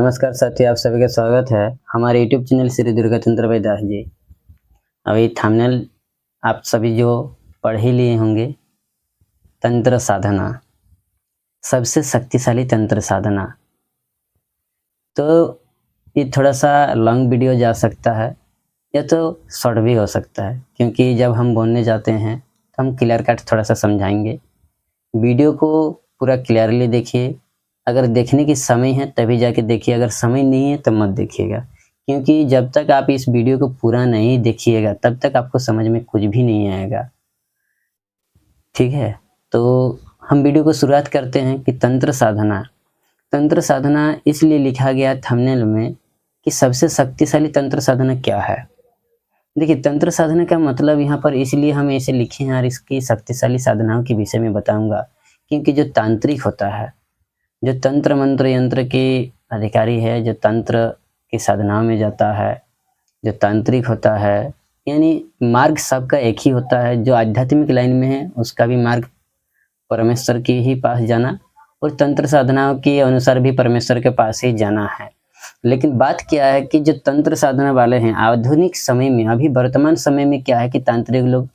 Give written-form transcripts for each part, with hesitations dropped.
नमस्कार साथियों, आप सभी का स्वागत है हमारे यूट्यूब चैनल श्री दुर्गा तंत्र भाई दास जी। अभी थंबनेल आप सभी जो पढ़ ही लिए होंगे, तंत्र साधना, सबसे शक्तिशाली तंत्र साधना। तो ये थोड़ा सा लॉन्ग वीडियो जा सकता है या तो शॉर्ट भी हो सकता है, क्योंकि जब हम बोलने जाते हैं तो हम क्लियर कट थोड़ा सा समझाएंगे। वीडियो को पूरा क्लियरली देखिए। अगर देखने की समय है तभी जाके देखिए, अगर समय नहीं है तब मत देखिएगा, क्योंकि जब तक आप इस वीडियो को पूरा नहीं देखिएगा तब तक आपको समझ में कुछ भी नहीं आएगा। ठीक है, तो हम वीडियो को शुरुआत करते हैं कि तंत्र साधना। तंत्र साधना इसलिए लिखा गया थंबनेल में कि सबसे शक्तिशाली तंत्र साधना क्या है। देखिए, तंत्र साधना का मतलब यहाँ पर इसलिए हम ऐसे लिखे हैं और इसकी शक्तिशाली साधनाओं के विषय में बताऊंगा, क्योंकि जो तांत्रिक होता है, जो तंत्र मंत्र यंत्र के अधिकारी है, जो तंत्र की साधनाओं में जाता है, जो तांत्रिक होता है, यानी मार्ग सबका एक ही होता है। जो आध्यात्मिक लाइन में है उसका भी मार्ग परमेश्वर के ही पास जाना, और तंत्र साधनाओं के अनुसार भी परमेश्वर के पास ही जाना है। लेकिन बात क्या है कि जो तंत्र साधना वाले हैं आधुनिक समय में, अभी वर्तमान समय में क्या है कि तांत्रिक लोग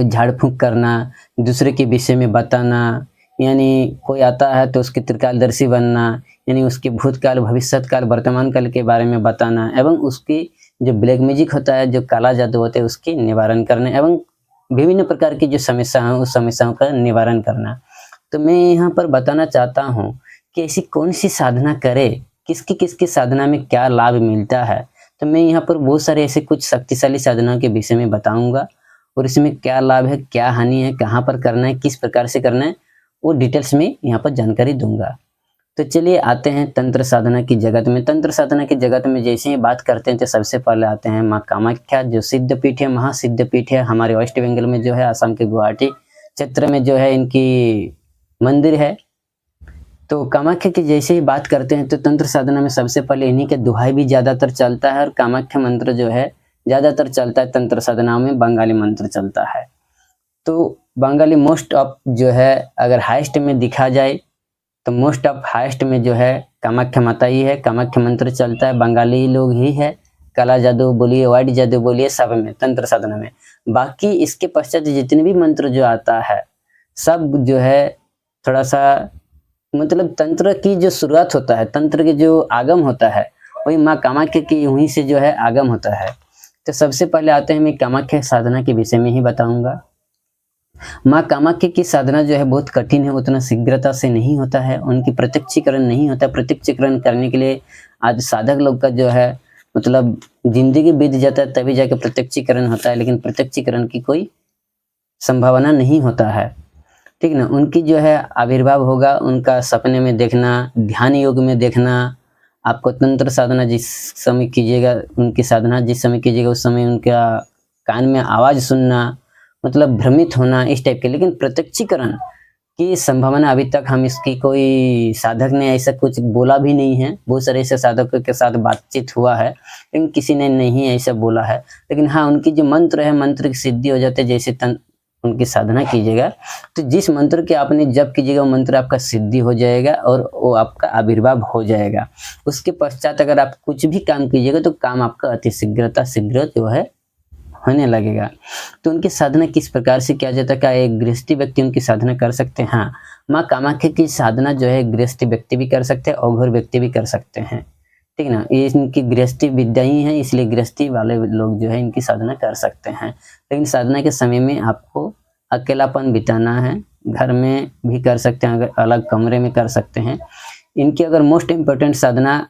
झाड़ फूंक करना, दूसरे के विषय में बताना, यानी कोई आता है तो उसके त्रिकालदर्शी बनना, यानी उसके भूतकाल, भविष्यकाल, वर्तमान काल के बारे में बताना, एवं उसकी जो ब्लैक मैजिक होता है, जो काला जादू होता है, उसके निवारण करना, एवं विभिन्न प्रकार की जो समस्या है उस समस्याओं का निवारण करना। तो मैं यहाँ पर बताना चाहता हूँ कि ऐसी कौन सी साधना करे, किसकी किसकी साधना में क्या लाभ मिलता है। तो मैं यहाँ पर बहुत सारे ऐसे कुछ शक्तिशाली साधनाओं के विषय में बताऊंगा, और इसमें क्या लाभ है, क्या हानि है, कहाँ पर करना है, किस प्रकार से करना है, वो डिटेल्स में यहाँ पर जानकारी दूंगा। तो चलिए आते हैं तंत्र साधना की जगत में। तंत्र साधना की जगत में जैसे ही बात करते हैं तो सबसे पहले आते हैं माँ कामाख्या, जो सिद्धपीठ है, महासिद्धपीठ है हमारे वेस्ट बंगाल में, जो है असम के गुवाहाटी क्षेत्र में जो है इनकी मंदिर है। तो कामाख्या की जैसे ही बात करते हैं तो तंत्र साधना में सबसे पहले इन्हीं के दुहाई भी ज्यादातर चलता है, और कामाख्या मंत्र जो है ज्यादातर चलता है। तंत्र साधनाओं में बंगाली मंत्र चलता है। तो बंगाली मोस्ट ऑफ जो है, अगर हाईएस्ट में दिखा जाए तो मोस्ट ऑफ हाईएस्ट में जो है कामाख्या माता ही है। कामाख्या मंत्र चलता है, बंगाली लोग ही है। काला जादू बोलिए, वाइट जादू बोलिए, सब में तंत्र साधना में। बाकी इसके पश्चात जितने भी मंत्र जो आता है सब जो है थोड़ा सा, मतलब तंत्र की जो शुरुआत होता है, तंत्र की जो आगम होता है, वही माँ कामाख्या की वहीं से जो है आगम होता है। तो सबसे पहले आते हैं, मैं कामाख्या साधना के विषय में ही बताऊंगा। माँ कामाख्या की साधना जो है बहुत कठिन है, उतना शीघ्रता से नहीं होता है, उनकी प्रत्यक्षीकरण नहीं होता। प्रत्यक्षीकरण करने के लिए आज साधक लोग का जो है मतलब जिंदगी बीत जाता है तभी जाके प्रत्यक्षीकरण होता है, लेकिन प्रत्यक्षीकरण की कोई संभावना नहीं होता है। ठीक ना, उनकी जो है आविर्भाव होगा, उनका सपने में देखना, ध्यान योग में देखना। आपको तंत्र साधना जिस समय कीजिएगा, उनकी साधना जिस समय कीजिएगा उस समय उनका कान में आवाज सुनना, मतलब भ्रमित होना, इस टाइप के। लेकिन प्रत्यक्षीकरण की संभावना अभी तक हम इसकी कोई साधक ने ऐसा कुछ बोला भी नहीं है। बहुत सारे ऐसे साधकों के साथ बातचीत हुआ है लेकिन किसी ने नहीं ऐसा बोला है। लेकिन हाँ, उनकी जो मंत्र है, मंत्र की सिद्धि हो जाती है। जैसे उनकी साधना कीजिएगा तो जिस मंत्र के आपने जप कीजिएगा वो मंत्र आपका सिद्धि हो जाएगा और वो आपका आविर्भाव हो जाएगा। उसके पश्चात अगर आप कुछ भी काम कीजिएगा तो काम आपका अति शीघ्र जो है होने लगेगा। तो उनकी साधना किस प्रकार से किया जाता है? क्या एक गृहस्थी व्यक्ति उनकी साधना कर सकते हैं? हाँ, माँ कामाख्या की साधना जो है गृहस्थी व्यक्ति भी कर सकते हैं, अघोर व्यक्ति भी कर सकते हैं। ठीक ना, ये इनकी गृहस्थी विद्या ही है, इसलिए गृहस्थी वाले लोग जो है इनकी साधना कर सकते हैं। लेकिन साधना के समय में आपको अकेलापन बिताना है। घर में भी कर सकते हैं, अगर अलग कमरे में कर सकते हैं। इनकी अगर मोस्ट इम्पोर्टेंट साधना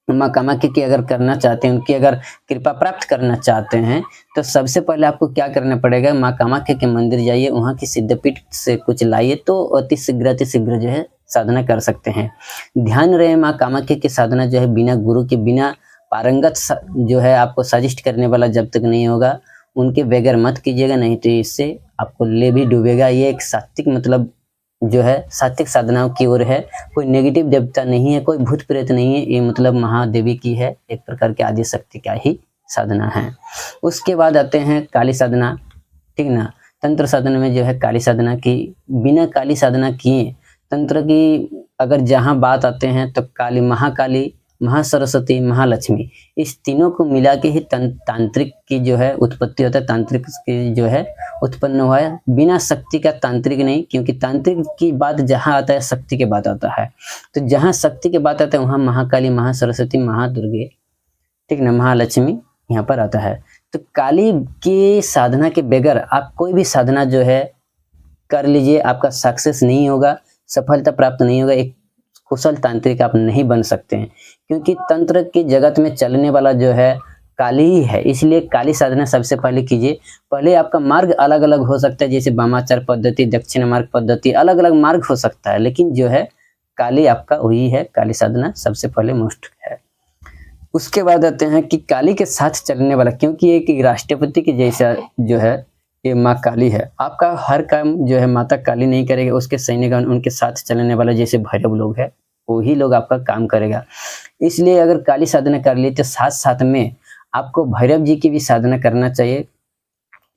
माँ कामाख्या की अगर करना चाहते हैं, उनकी अगर कृपा प्राप्त करना चाहते हैं तो सबसे पहले आपको क्या करना पड़ेगा, माँ कामाख्या के मंदिर जाइए, वहाँ की सिद्धपीठ से कुछ लाइए तो अति शीघ्र जो है साधना कर सकते हैं। ध्यान रहे, माँ कामाख्या की साधना जो है बिना गुरु के, बिना पारंगत जो है आपको सजेस्ट करने वाला जब तक नहीं होगा उनके बगैर मत कीजिएगा, नहीं तो इससे आपको ले भी डूबेगा। ये एक सात्विक मतलब जो है सात्विक साधनाओं की ओर है। कोई नेगेटिव देवता नहीं है, कोई भूत प्रेत नहीं है, ये मतलब महादेवी की है, एक प्रकार की आदि शक्ति का ही साधना है। उसके बाद आते हैं काली साधना। ठीक ना, तंत्र साधना में जो है काली साधना की, बिना काली साधना किए तंत्र की अगर जहाँ बात आते हैं तो काली, महाकाली, महासरस्वती, महालक्ष्मी, इस तीनों को मिला के ही तांत्रिक की जो है उत्पत्ति होता है, तांत्रिक की जो है उत्पन्न हुआ है। बिना शक्ति का तांत्रिक नहीं, क्योंकि तांत्रिक की बात जहाँ आता है शक्ति के बात आता है। तो जहाँ शक्ति के बात आता है वहाँ महाकाली, महासरस्वती, महादुर्गे, ठीक ना, महालक्ष्मी यहाँ पर आता है। तो काली की साधना के बगैर आप कोई भी साधना जो है कर लीजिए, आपका सक्सेस नहीं होगा, सफलता प्राप्त नहीं होगा, एक कुशल तांत्रिक आप नहीं बन सकते हैं। क्योंकि तंत्र के जगत में चलने वाला जो है काली ही है, इसलिए काली साधना सबसे पहले कीजिए। पहले आपका मार्ग अलग अलग हो सकता है, जैसे वामाचार पद्धति, दक्षिण मार्ग पद्धति, अलग अलग मार्ग हो सकता है, लेकिन जो है काली आपका वही है, काली साधना सबसे पहले मोस्ट है। उसके बाद आते हैं कि काली के साथ चलने वाला, क्योंकि एक राष्ट्रपति के जैसा जो है ये माँ काली है, आपका हर काम जो है माता काली नहीं करेगा, उसके सैनिकगण, उनके साथ चलने वाला जैसे भैरव लोग है, वही लोग आपका काम करेगा। इसलिए अगर काली साधना कर ली तो साथ साथ में आपको भैरव जी की भी साधना करना चाहिए।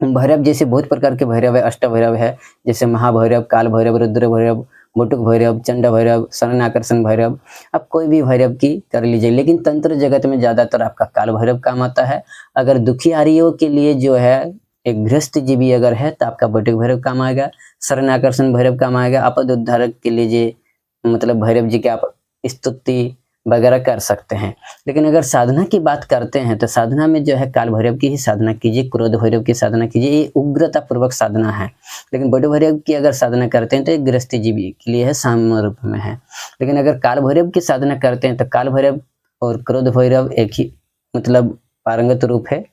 भैरव जैसे बहुत प्रकार के भैरव है, अष्ट भैरव है, जैसे महाभैरव, काल भैरव, रुद्र भैरव, बटुक भैरव, चंड भैरव, शरण आकर्षण भैरव, आप कोई भी भैरव की कर लीजिए। लेकिन तंत्र जगत में ज्यादातर आपका काल भैरव काम आता है। अगर दुखियारियों के लिए जो है एक गृहस्थ जीवी अगर है तो आपका बटुक भैरव काम आएगा, शरण आकर्षण भैरव काम आएगा। आपद उद्धारक के लिए जो मतलब भैरव जी की आप स्तुति वगैरह कर सकते हैं। लेकिन अगर साधना की बात करते हैं तो साधना में जो है काल भैरव की ही साधना कीजिए, क्रोध भैरव की साधना कीजिए, ये उग्रता पूर्वक साधना है। लेकिन बटुक भैरव की अगर साधना करते हैं तो एक गृहस्थी जीवी के लिए है, साम्य रूप में है। लेकिन अगर काल भैरव की साधना करते हैं तो काल भैरव और क्रोध भैरव एक ही मतलब पारंगत रूप है,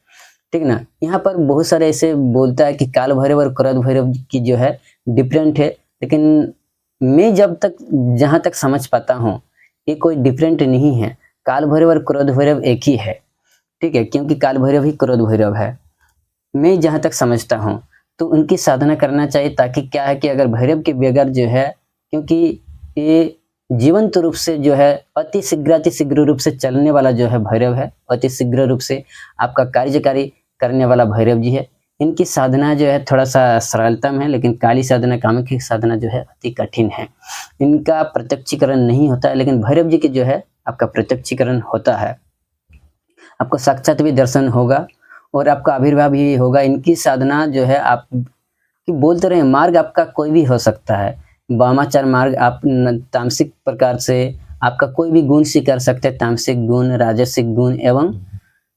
ठीक ना। यहाँ पर बहुत सारे ऐसे बोलता है कि काल भैरव और क्रोध भैरव की जो है डिफरेंट है, लेकिन मैं जब तक जहां तक समझ पाता हूँ ये कोई डिफरेंट नहीं है। काल भैरव और क्रोध भैरव एक ही है, ठीक है, क्योंकि काल भैरव ही क्रोध भैरव है, मैं जहां तक समझता हूँ। तो उनकी साधना करना चाहिए, ताकि क्या है कि अगर भैरव के बगैर जो है, क्योंकि ये जीवंत रूप से जो है अति शीघ्र रूप से चलने वाला जो है भैरव है, अति शीघ्र रूप से आपका कार्यकारी करने वाला भैरव जी है। इनकी साधना जो है थोड़ा सा सरलता में है, लेकिन काली साधना, कामाख्या साधना जो है अति कठिन है। इनका प्रत्यक्षीकरण नहीं होता है, लेकिन भैरव जी के जो है आपका प्रत्यक्षीकरण होता है, आपको साक्षात भी दर्शन होगा और आपका आविर्भाव भी होगा। इनकी साधना जो है आप कि बोलते रहे मार्ग आपका कोई भी हो सकता है, वामाचार मार्ग आप तामसिक प्रकार से आपका कोई भी गुण से कर सकते हैं, तामसिक गुण, राजसिक गुण एवं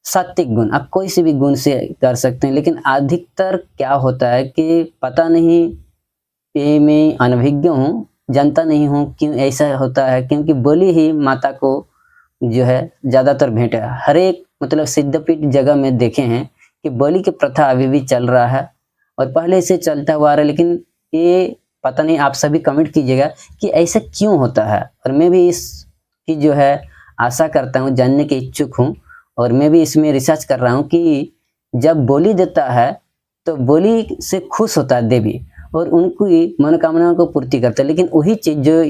सात्विक गुण, आप कोई से भी गुण से कर सकते हैं। लेकिन अधिकतर क्या होता है कि पता नहीं, ये मैं अनभिज्ञ हूँ, जानता नहीं हूँ क्यों ऐसा होता है, क्योंकि बलि ही माता को जो है ज्यादातर भेंट है। हर एक मतलब सिद्धपीठ जगह में देखे हैं कि बलि की प्रथा अभी भी चल रहा है और पहले से चलता हुआ आ रहा है। लेकिन ये पता नहीं, आप सभी कमेंट कीजिएगा कि ऐसा क्यों होता है। और मैं भी इसकी जो है आशा करता हूँ, जानने के इच्छुक हूँ, और मैं भी इसमें रिसर्च कर रहा हूँ कि जब बलि देता है तो बलि से खुश होता है देवी और उनकी मनोकामनाओं को पूर्ति करता है। लेकिन वही चीज जो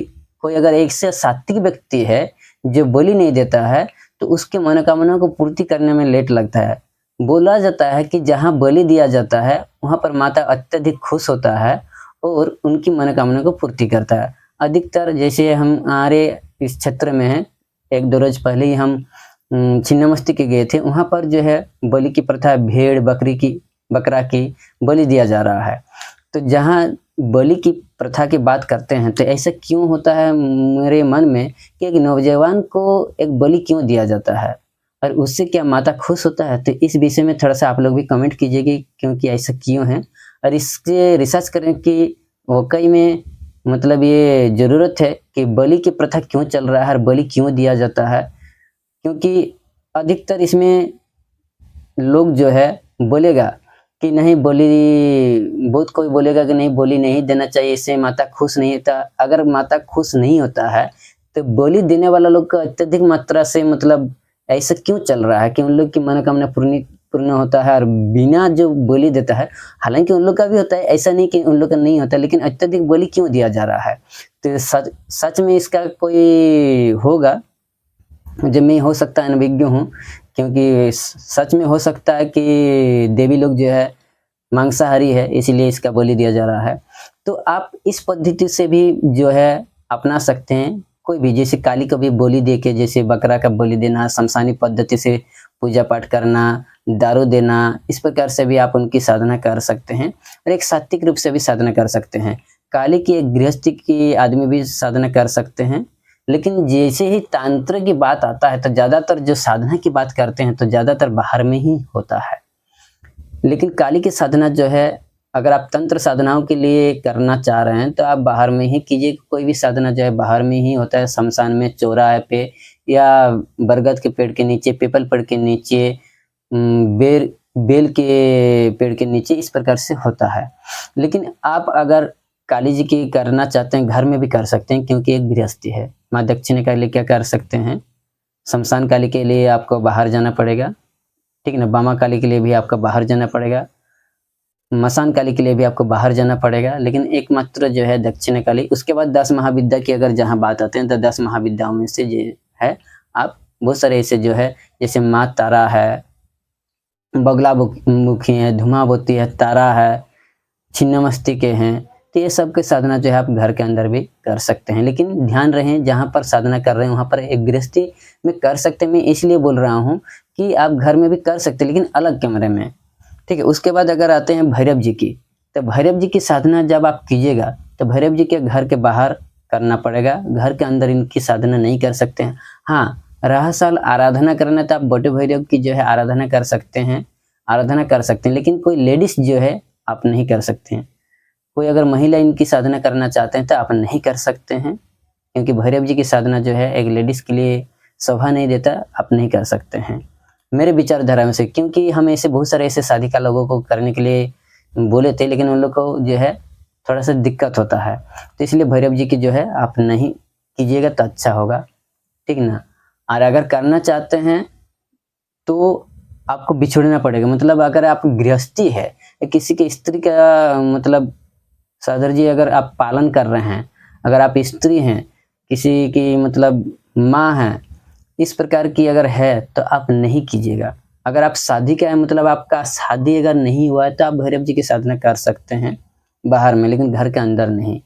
कोई अगर एक से सात्विक व्यक्ति है जो बलि नहीं देता है तो उसके मनोकामनाओं को पूर्ति करने में लेट लगता है। बोला जाता है कि जहाँ बलि दिया जाता है वहां पर माता अत्यधिक खुश होता है और उनकी मनोकामना को पूर्ति करता है। अधिकतर जैसे हम हमारे इस क्षेत्र में है, 1-2 रोज पहले ही हम छिन्नमस्ती के गए थे, वहां पर जो है बलि की प्रथा, भेड़ बकरा की बलि दिया जा रहा है। तो जहाँ बलि की प्रथा की बात करते हैं तो ऐसा क्यों होता है मेरे मन में कि एक नौजवान को एक बलि क्यों दिया जाता है और उससे क्या माता खुश होता है। तो इस विषय में थोड़ा सा आप लोग भी कमेंट कीजिएगा क्योंकि ऐसा क्यों है, और इसके रिसर्च करें कि वाकई में मतलब ये जरूरत है कि बलि की प्रथा क्यों चल रहा है और बलि क्यों दिया जाता है। क्योंकि अधिकतर इसमें लोग जो है बोलेगा कि नहीं बलि, बहुत कोई बोलेगा कि नहीं बलि नहीं देना चाहिए, इससे माता खुश नहीं होता। अगर माता खुश नहीं होता है तो बलि देने वाला लोग का अत्यधिक मात्रा से मतलब ऐसा क्यों चल रहा है कि उन लोग की मनोकामना पूर्ण होता है और बिना जो बलि देता है, हालांकि उन लोग का भी होता है, ऐसा नहीं कि उन लोग का नहीं होता, लेकिन अत्यधिक बलि क्यों दिया जा रहा है। तो सच में इसका कोई होगा, जब मैं हो सकता है अनभिज्ञ हूँ, क्योंकि सच में हो सकता है कि देवी लोग जो है मांसाहारी है इसीलिए इसका बलि दिया जा रहा है। तो आप इस पद्धति से भी जो है अपना सकते हैं, कोई भी, जैसे काली को भी बोली दे के, जैसे बकरा का बोली देना, शमशानी पद्धति से पूजा पाठ करना, दारू देना, इस प्रकार से भी आप उनकी साधना कर सकते हैं। और एक सात्विक रूप से भी साधना कर सकते हैं। काली की एक गृहस्थी की आदमी भी साधना कर सकते हैं। लेकिन जैसे ही तंत्र की बात आता है तो ज़्यादातर जो साधना की बात करते हैं तो ज़्यादातर बाहर में ही होता है। लेकिन काली की साधना जो है, अगर आप तंत्र साधनाओं के लिए करना चाह रहे हैं तो आप बाहर में ही कीजिए। कोई भी साधना जो है बाहर में ही होता है, शमशान में, चौराहे पे, या बरगद के पेड़ के नीचे, पीपल पेड़ के नीचे, बेल के पेड़ के नीचे, इस प्रकार से होता है। लेकिन आप अगर काली जी की करना चाहते हैं, घर में भी कर सकते हैं, क्योंकि एक गृहस्थी है। माँ दक्षिणा के लिए क्या कर सकते हैं, शमशान काली के लिए आपको बाहर जाना पड़ेगा, ठीक है ना। बामा काली के लिए भी आपको बाहर जाना पड़ेगा, मसान काली के लिए भी आपको बाहर जाना पड़ेगा। लेकिन एकमात्र जो है दक्षिण काली। उसके बाद 10 महाविद्या की अगर जहाँ बात आते हैं तो 10 महाविद्याओं में से जो है, आप बहुत सारे ऐसे जो है, जैसे माँ तारा है, बगला मुखी है, धुमावती है, तारा है, छिन्नमस्तिके हैं, तो ये सब के साधना जो है आप घर के अंदर भी कर सकते हैं। लेकिन ध्यान रहे, जहाँ पर साधना कर रहे हैं वहाँ पर एक गृहस्थी में कर सकते हैं। मैं इसलिए बोल रहा हूँ कि आप घर में भी कर सकते हैं, लेकिन अलग कमरे में, ठीक है। उसके बाद अगर आते हैं भैरव जी की, तो भैरव जी की साधना जब आप कीजिएगा तो भैरव जी के घर के बाहर करना पड़ेगा, घर के अंदर इनकी साधना नहीं कर सकते हैं। हाँ, रहा साल आराधना करना तो आप बटे भैरव की जो है आराधना कर सकते हैं, लेकिन कोई लेडीज जो है आप नहीं कर सकते हैं। कोई अगर महिला इनकी साधना करना चाहते हैं तो आप नहीं कर सकते हैं, क्योंकि भैरव जी की साधना जो है एक लेडीज के लिए शोभा नहीं देता, आप नहीं कर सकते हैं मेरे विचारधारा में से। क्योंकि हम ऐसे बहुत सारे ऐसे साधिका लोगों को करने के लिए बोले थे, लेकिन उन लोग को जो है थोड़ा सा दिक्कत होता है, तो इसलिए भैरव जी की जो है आप नहीं कीजिएगा तो अच्छा होगा, ठीक ना। और अगर करना चाहते हैं तो आपको बिछोड़ना पड़ेगा। मतलब अगर आप गृहस्थी है, किसी की स्त्री का, मतलब सादर जी अगर आप पालन कर रहे हैं, अगर आप स्त्री हैं, किसी की मतलब माँ हैं, इस प्रकार की अगर है तो आप नहीं कीजिएगा। अगर आप शादी का है, मतलब आपका शादी अगर नहीं हुआ है तो आप भैरव जी की साधना कर सकते हैं बाहर में, लेकिन घर के अंदर नहीं।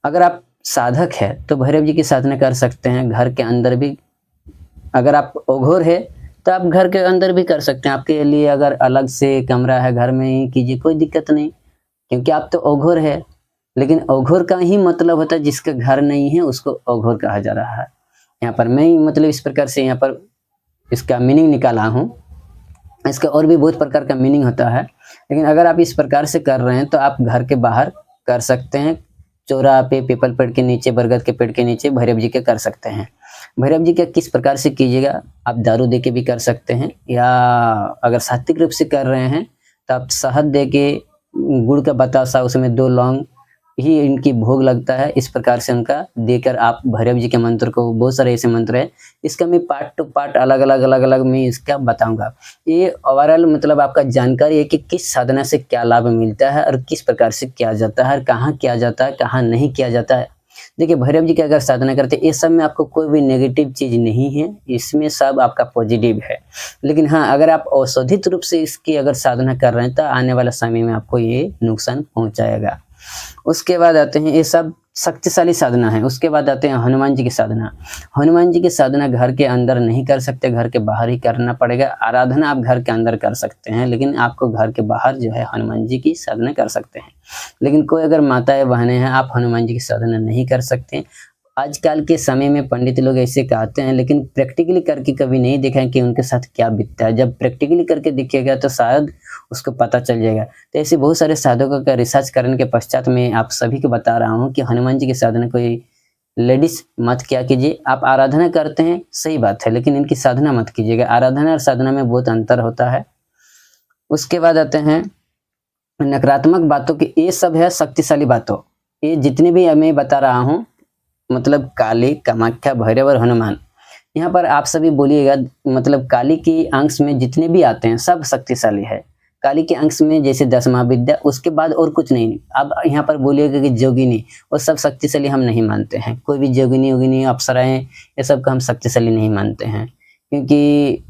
अगर आप साधक है तो भैरव जी की साधना कर सकते हैं घर के अंदर भी। अगर आप ओघोर है तो आप घर के अंदर भी कर सकते हैं। आपके लिए अगर अलग से कमरा है, घर में ही कीजिए, कोई दिक्कत नहीं, क्योंकि आप तो ओघोर है। लेकिन ओघोर का ही मतलब होता है जिसका घर नहीं है उसको ओघोर कहा जा रहा है। यहाँ पर मैं मतलब इस प्रकार से यहाँ पर इसका मीनिंग निकाला हूँ। इसका और भी बहुत प्रकार का मीनिंग होता है, लेकिन अगर आप इस प्रकार से कर रहे हैं तो आप घर के बाहर कर सकते हैं, चौराहा पे, पीपल पेड़ के नीचे, बरगद के पेड़ के नीचे भैरव जी के कर सकते हैं। भैरव जी का किस प्रकार से कीजिएगा, आप दारू दे के भी कर सकते हैं, या अगर सात्विक रूप से कर रहे हैं तो आप शहद दे के, गुड़ का बतासा, उसमें 2 लौंग ही इनकी भोग लगता है, इस प्रकार से उनका देकर आप भैरव जी के मंत्र को, बहुत सारे ऐसे मंत्र है, इसका मैं पार्ट टू पार्ट अलग अलग मैं इसका बताऊंगा। ये ओवरऑल मतलब आपका जानकारी है कि किस साधना से क्या लाभ मिलता है और किस प्रकार से किया जाता है, और कहाँ किया जाता है, कहाँ नहीं किया जाता है। देखिए, भैरव जी की अगर साधना करते हैं, इस सब में आपको कोई भी नेगेटिव चीज नहीं है, इसमें सब आपका पॉजिटिव है। लेकिन हाँ, अगर आप औषधित रूप से इसकी अगर साधना कर रहे हैं तो आने वाला समय में आपको ये नुकसान पहुंचाएगा। उसके बाद आते हैं, ये सब शक्तिशाली साधना है। उसके बाद आते हैं हनुमान जी की साधना। हनुमान जी की साधना घर के अंदर नहीं कर सकते, घर के बाहर ही करना पड़ेगा। आराधना आप घर के अंदर कर सकते हैं, लेकिन आपको घर के बाहर जो है हनुमान जी की साधना कर सकते हैं। लेकिन कोई अगर माताएं बहनें हैं, आप हनुमान जी की साधना नहीं कर सकते। आजकल के समय में पंडित लोग ऐसे कहते हैं, लेकिन प्रैक्टिकली करके कभी नहीं देखा है कि उनके साथ क्या बीतता है। जब प्रैक्टिकली करके दिखेगा तो शायद उसको पता चल जाएगा। तो ऐसे बहुत सारे साधकों का रिसर्च करने के पश्चात मैं आप सभी को बता रहा हूँ कि हनुमान जी की साधना कोई लेडीज मत क्या कीजिए। आप आराधना करते हैं, सही बात है, लेकिन इनकी साधना मत कीजिएगा। आराधना और साधना में बहुत अंतर होता है। उसके बाद आते हैं नकारात्मक बातों की, ये सब है शक्तिशाली बातों। ये जितने भी मैं बता रहा हूँ, मतलब काली, कामाख्या, भैरव और हनुमान, यहाँ पर आप सभी बोलिएगा, मतलब काली की अंश में जितने भी आते हैं सब शक्तिशाली है। काली के अंश में जैसे 10 महाविद्या, उसके बाद और कुछ नहीं। अब यहाँ पर बोलिएगा कि जोगिनी, वो सब शक्तिशाली हम नहीं मानते हैं। कोई भी जोगिनी, अप्सराएं, ये सब को हम शक्तिशाली नहीं मानते हैं, क्योंकि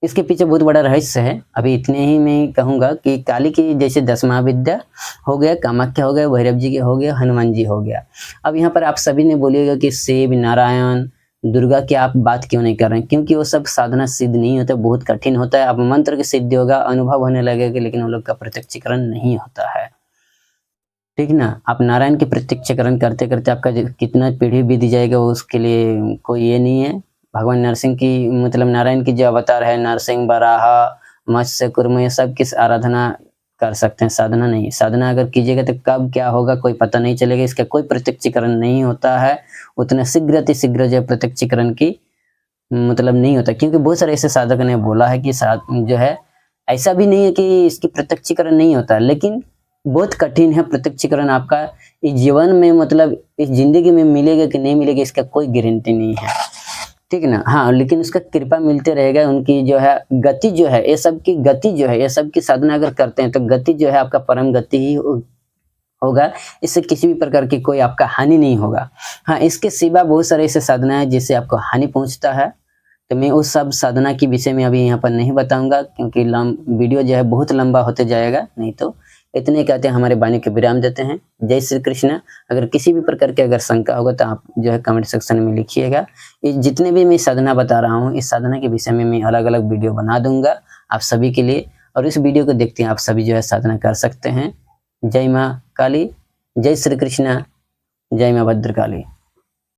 इसके पीछे बहुत बड़ा रहस्य है। अभी इतने ही मैं कहूँगा कि काली की जैसे 10 महाविद्या हो गया, कामाख्या हो गया, भैरव जी के हो गया, हनुमान जी हो गया। अब यहाँ पर आप सभी ने बोलिएगा कि शिव, नारायण, दुर्गा की आप बात क्यों नहीं कर रहे हैं? क्योंकि वो सब साधना सिद्ध नहीं होता, बहुत कठिन होता है। अब मंत्र की सिद्धि होगा, अनुभव होने लगेगा, लेकिन वो लोग का प्रत्यक्षीकरण नहीं होता है, ठीक ना। आप नारायण के प्रत्यक्षीकरण करते करते आपका कितना पीढ़ी बीत जाएगा, उसके लिए कोई ये नहीं है। भगवान नरसिंह की मतलब नारायण की जो अवतार है, नरसिंह, वराह, मत्स्य, कूर्म, ये सब किस आराधना कर सकते हैं, साधना नहीं। साधना अगर कीजिएगा तो कब क्या होगा कोई पता नहीं चलेगा, इसका कोई प्रत्यक्षीकरण नहीं होता है। उतना शीघ्र अति शीघ्र जो प्रत्यक्षीकरण की मतलब नहीं होता, क्योंकि बहुत सारे ऐसे साधक ने बोला है कि जो है ऐसा भी नहीं है कि इसकी प्रत्यक्षीकरण नहीं होता, लेकिन बहुत कठिन है प्रत्यक्षीकरण आपका इस जीवन में, मतलब इस जिंदगी में मिलेगा कि नहीं मिलेगा इसका कोई गारंटी नहीं है, ठीक है ना। हाँ, लेकिन उसका कृपा मिलते रहेगा, उनकी जो है गति जो है, ये सब की गति जो है, ये सब की साधना अगर करते हैं तो गति जो है आपका परम गति ही होगा। इससे किसी भी प्रकार की कोई आपका हानि नहीं होगा। हाँ, इसके सिवा बहुत सारे ऐसे साधना है जिससे आपको हानि पहुंचता है, तो मैं उस सब साधना के विषय में अभी यहाँ पर नहीं बताऊंगा, क्योंकि वीडियो जो है बहुत लंबा होते जाएगा। नहीं तो इतने कहते हैं हमारे वाणी के विराम देते हैं। जय श्री कृष्ण। अगर किसी भी प्रकार की अगर शंका होगा तो आप जो है कमेंट सेक्शन में लिखिएगा। ये जितने भी मैं साधना बता रहा हूँ, इस साधना के विषय में मैं अलग अलग वीडियो बना दूंगा आप सभी के लिए, और इस वीडियो को देखते हैं आप सभी जो है साधना कर सकते हैं। जय माँ काली, जय श्री कृष्ण, जय माँ भद्रकाली।